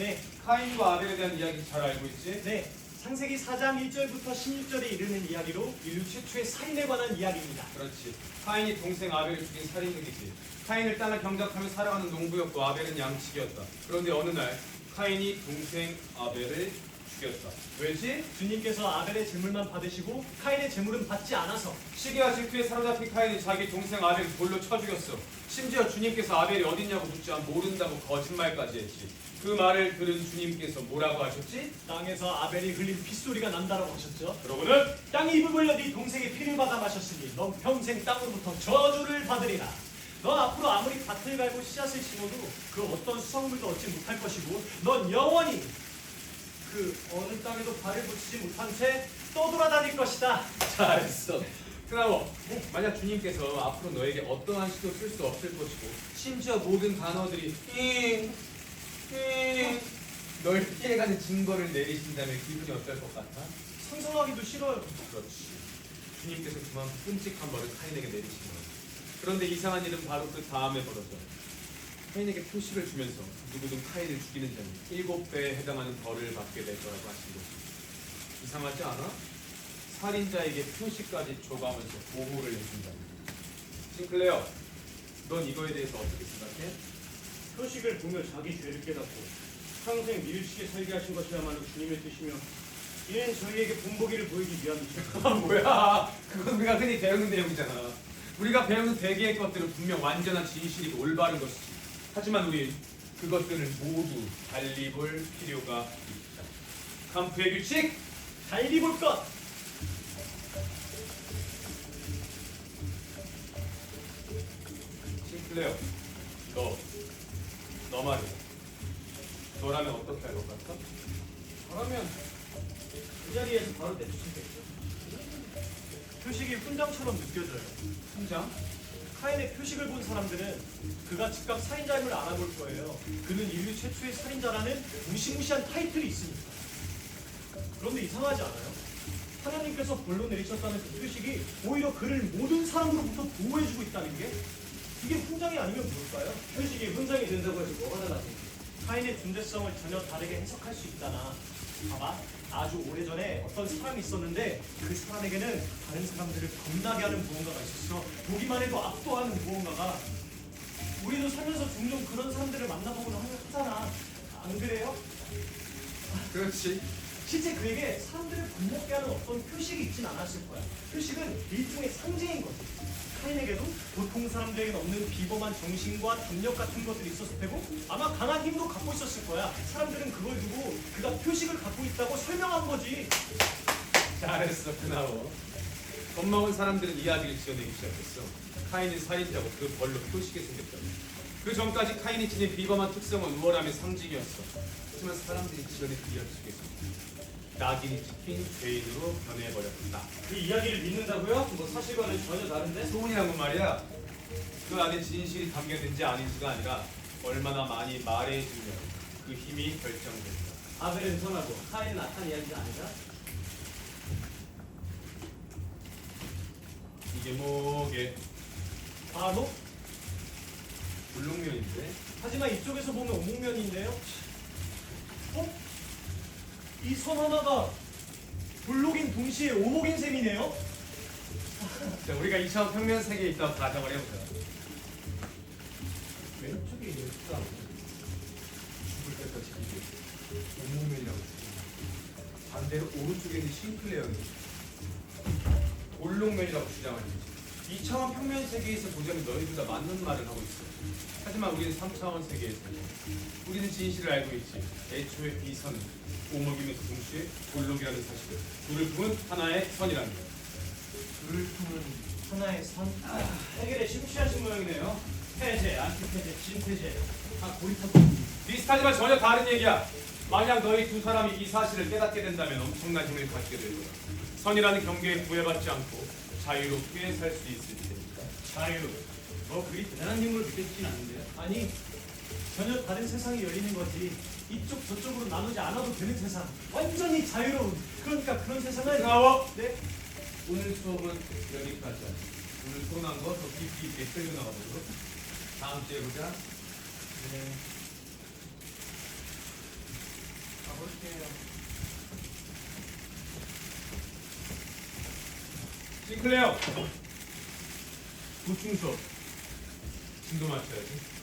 네. 카인과 아벨에 대한 이야기 잘 알고 있지? 네. 창세기 4장 1절부터 16절에 이르는 이야기로 인류 최초의 살인에 관한 이야기입니다. 그렇지. 카인이 동생 아벨을 죽인 살인극이지. 카인을 따라 경작하며 살아가는 농부였고 아벨은 양치기였다. 그런데 어느 날 카인이 동생 아벨을 죽였다. 왜지? 주님께서 아벨의 제물만 받으시고 카인의 제물은 받지 않아서 시기와 질투에 사로잡힌 카인이 자기 동생 아벨을 돌로 쳐 죽였어. 심지어 주님께서 아벨이 어딨냐고 묻자 모른다고 거짓말까지 했지. 그 말을 들은 주님께서 뭐라고 하셨지? 땅에서 아벨이 흘린 핏소리가 난다라고 하셨죠. 그러고는 땅이 입을 벌려 네 동생의 피를 받아 마셨으니 넌 평생 땅으로부터 저주를 받으리라. 넌 앞으로 아무리 밭을 갈고 씨앗을 심어도 그 어떤 수확물도 얻지 못할 것이고 넌 영원히 그 어느 땅에도 발을 붙이지 못한 채 떠돌아다닐 것이다. 잘했어. 그나워 만약 주님께서 앞으로 너에게 어떠한 시도 쓸 수 없을 것이고 심지어 모든 단어들이 널 피해가는 증거를 내리신다면 기분이 어떨 것 같아? 상상하기도 싫어요. 그렇지. 주님께서 그만큼 끔찍한 벌을 카인에게 내리신 거야. 그런데 이상한 일은 바로 그 다음에 벌어져. 카인에게 표식을 주면서 누구든 카인을 죽이는 자는 7배에 해당하는 벌을 받게 될 거라고 하신 거지. 이상하지 않아? 살인자에게 표식까지 줘가면서 보호를 해준다는 거지. 싱클레어, 넌 이거에 대해서 어떻게 생각해? 표식을 보며 자기 죄를 깨닫고 평생 미르시게 살게 하신 것이야말로 주님의 뜻이며 이는 저희에게 본보기를 보이기 위함이죠. 뭐야? 그건 우리가 흔히 배우는 내용이잖아. 우리가 배우는 대개의 것들은 분명 완전한 진실이고 올바른 것이지. 하지만 우리 그것들을 모두 달리 볼 필요가 있다. 캄프의 규칙! 달리 볼 것. 싱클레어, 너 말이야. 너라면 어떻게 할 것 같아? 그러면 그 자리에서 바로 내주시겠죠. 표식이 훈장처럼 느껴져요. 훈장? 카인의 표식을 본 사람들은 그가 즉각 살인자임을 알아볼 거예요. 그는 인류 최초의 살인자라는 무시무시한 타이틀이 있으니까. 그런데 이상하지 않아요? 하나님께서 벌로 내리셨다는 그 표식이 오히려 그를 모든 사람으로부터 보호해주고 있다는 게 이게 훈장이 아니면 뭘까요? 표식이 훈장이 된다고 해서 뭐가 달라지지? 카인의 존재성을 전혀 다르게 해석할 수 있다나. 봐봐, 아주 오래전에 어떤 사람이 있었는데 그 사람에게는 다른 사람들을 겁나게 하는 무언가가 있었어. 보기만 해도 압도하는 무언가가. 우리도 살면서 종종 그런 사람들을 만나보곤 하잖아. 안 그래요? 그렇지. 실제 그에게 사람들을 겁먹게 하는 어떤 표식이 있진 않았을 거야. 표식은 일종의 상징인 거지. 카인에게도 보통 사람들에게는 없는 비범한 정신과 담력 같은 것들이 있었을 테고 아마 강한 힘도 갖고 있었을 거야. 사람들은 그걸 두고 그가 표식을 갖고 있다고 설명한 거지. 잘했어, 그나워. 겁먹은 사람들은 이야기를 지어내기 시작했어. 카인은 살인자고 그 벌로 표식이 생겼다고. 그 전까지 카인이 지닌 비범한 특성은 우월함의 상징이었어. 하지만 사람들이 지어낸 이야기 속에서 낙인이 찍힌 죄인으로 변해버렸다. 그 이야기를 믿는다고요? 뭐 사실과는 전혀 다른데? 소문이란 건 말이야. 그 안에 진실이 담겨있는지 아닌지가 아니라 얼마나 많이 말해주면 그 힘이 결정된다. 아벨은 선하고 카인은 악한 이야기가 아니라 이게 뭐게? 바로? 불능면인데? 하지만 이쪽에서 보면 오목면인데요. 어? 이 선 하나가 블록인 동시에 오목인 셈이네요. 자, 우리가 2차 평면 세계에 있다고 가정을 해보자. 왼쪽에 있다. 죽을 때까지 이게 온몸이라고 주장합니다. 반대로 오른쪽에 있는 싱클레어는 골롱면이라고 주장하는 거지. 2차원 평면 세계에서 보자면 너희들 다 맞는 말을 하고 있어. 하지만 우리는 3차원 세계에서 우리는 진실을 알고 있지. 애초에 이 선은 오목이면서 동시에 골록이라는 사실을 둘을 품은 하나의 선이라는 거야. 둘을 품은 하나의 선. 해결에 심취하신 모양이네요. 태제, 안티태제, 진태제. 다 고리타고. 비슷하지만 전혀 다른 얘기야. 만약 너희 두 사람이 이 사실을 깨닫게 된다면 엄청난 힘을 갖게 될 거야. 선이라는 경계에 구애받지 않고 자유롭게 살 수 있을 테니까. 자유. 뭐 그리 대단한 힘으로 느껴지진 않는데요. 아니, 전혀 다른 세상이 열리는 거지. 이쪽 저쪽으로 나누지 않아도 되는 세상. 완전히 자유로운. 그러니까 그런 세상은. 나와. 네. 오늘 수업은 여기까지야. 오늘 토론한 거 더 깊이 있게 설명나가보도록. 다음 주에 보자. 네. 싱클레어! 보충 수업 진도 맞춰야지.